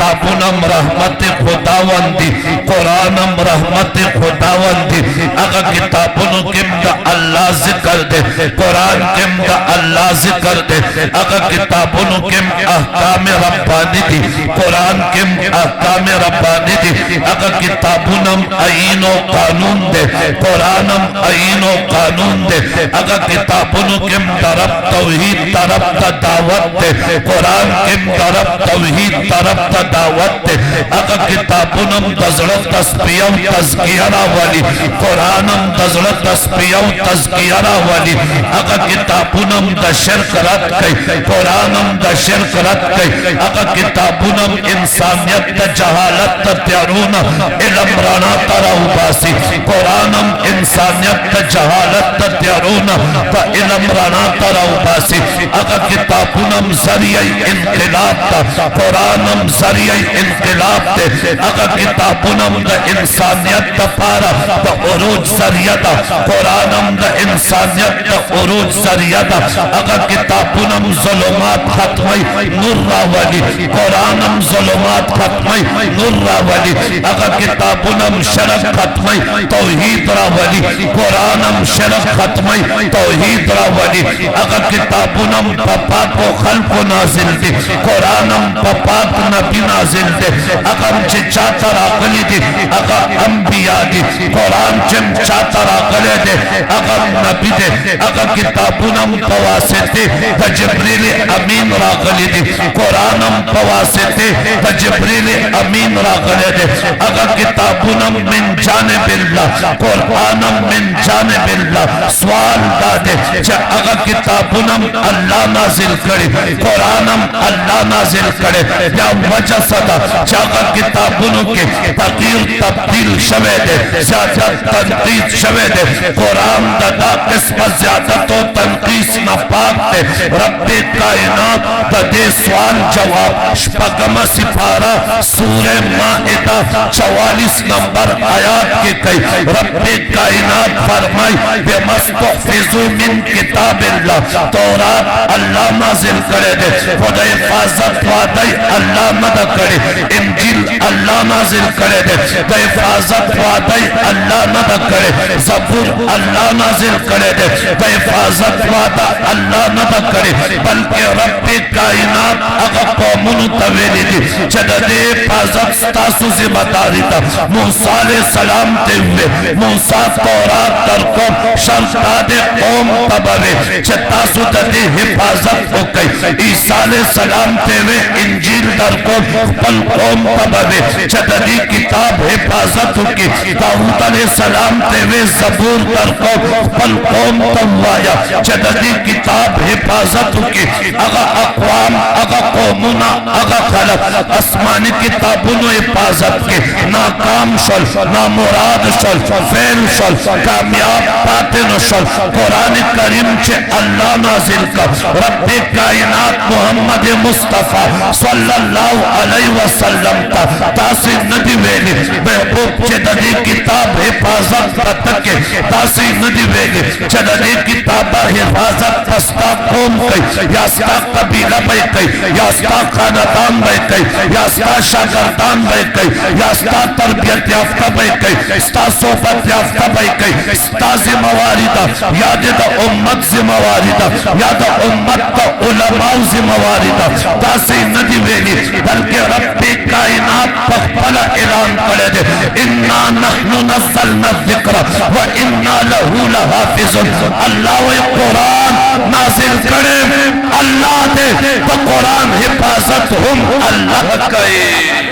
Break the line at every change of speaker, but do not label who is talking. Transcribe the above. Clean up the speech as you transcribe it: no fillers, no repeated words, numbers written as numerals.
کتابونم رحمت خداوندی قرآنم رحمت خداوندی اگا کتابونو کم دا اللہ ذکر دے قرآن کم دا اللہ ذکر دے اگا کتابونو کم احکام ربانی دی قرآن کم احکام ربانی دی اگا کتابونم آئین و قانون دے قرآنم آئین و قانون دے اگا کتابونو کم درب توحید طرف تا دعوت دے قرآن کم درب توحید طرف تا دعوت دے اگا کتابونم دزڑت تسبیہ و تذکیرہ والی قرآنم دزڑت تسبیہ و تذکیرہ والی اگا کتابونم دا شرک رد کئی قرآنم دا شرک رد کئی اگا کتابونم انسانیت دا جہالت دا تیارونا علم رانا تراؤ باسی قرآنم انسانیت دا جہالت دا تیارونا تا علم رانا تراؤ باسی اگا کتابونم ذریعی انقلاب دا قرآنم ذریعی انقلاب دے اگا کتابونم دا انسانیت دا پارا دا عروج ذریعہ دا قرآنم دا انسانیت دا عروج ذریعہ دا اگا کتابونم ظلمات ختمی نور راولی قرآنم ظلمات ختمی نور راولی اگا کتابونم شرک ختمی توحید راولی قرآنم شرک ختمی توحید راولی اگا کتابونم پاک و خلق و نازل دی قرآنم پاک نبی نازل دی اگا چاہتا راقلی دی اگا انبیاء دی قرآن چاہتا راقلی دی اگا نبی دی اگا کتابونم پواسطے تا جبریل امین راقلی دی قرآنم پواسطے تا جبریل امین راقلی دی اگا کتابونم من جانب اللہ قرآنم من جانب اللہ سوال دادے اگا کتابونم اللہ نازل کرے قرآنم اللہ نازل کرے یا وجہ صدا چاہا کتابونوں کے تغییر تبدیل شوے دے زیادہ تنقید شوے دے قرآن دا قسم زیادت و تنقیس نپاک دے رب کائنات دا دے سوال جواب شپگم سپارہ سورہ مائدہ 44 نمبر آیات کے کئی رب کائنات فرمائی بِمَسْتُحْفِظُ مِن کتاب اللہ تورات اللہ نازل کرے دے خدا حفاظت وعدائی اللہ مدد کرے انجیل اللہ نازل کرے دے خدا حفاظت وعدائی اللہ مدد کرے زبور اللہ نازل کرے دے خدا حفاظت وعدہ اللہ مدد کرے بلکہ رب کائنات اگر قومن طویلی دی جدد حفاظت ستاسو ذمہ داری تا موسیٰ علیہ السلام تے ہوئے موسیٰ تورات ترکم شرطاد قوم تبوے چتاسو ددی حفاظت ہو گئی عیسیٰ علیہ السلام تے ہوئے انجیل ترکم پل قوم تبوے چددی کتاب حفاظت ہو کی داؤد علیہ السلام تے ہوئے زبور ترکم پل قوم تبوایا چددی کتاب حفاظت ہو کی اگا اقوام اگا قومنا اگا خلق اسمانی کتابونو حفاظت کے ناکام شل نامراد شل فیل شل کامیاب باطن شل قرآن کریم چھے اللہ نازل کا رب کائنات محمد مصطفیٰ صلی اللہ علیہ وسلم تا تاسی ندی ویلی محبوب چھے ددی کتاب حفاظت تکے تاسی ندی ویلی چھے ددی کتاب حفاظت تستا قوم کئی یاستا قبیلہ بے کئی یاستا خاندان بے کئی یاستا شاگردان بے کئی یاستا تربیت یافتہ بے کئی استا صحبت یافتہ بے کئی استا ذمہ واردہ یاد دا امت ذمہ واردہ یاد امت دا علماء ذمہ واردہ تاسی ندی ویلی بلکہ رب کائنات پخپلا اعلان کرے دے اِنَّا نَحْنُ نَزَّلْنَا الذِّكْرَ وَإِنَّا لَهُ لَحَافِظُونَ اللہ و قرآن نازل کرے اللہ دے تو قرآن حفاظت ہم اللہ کہے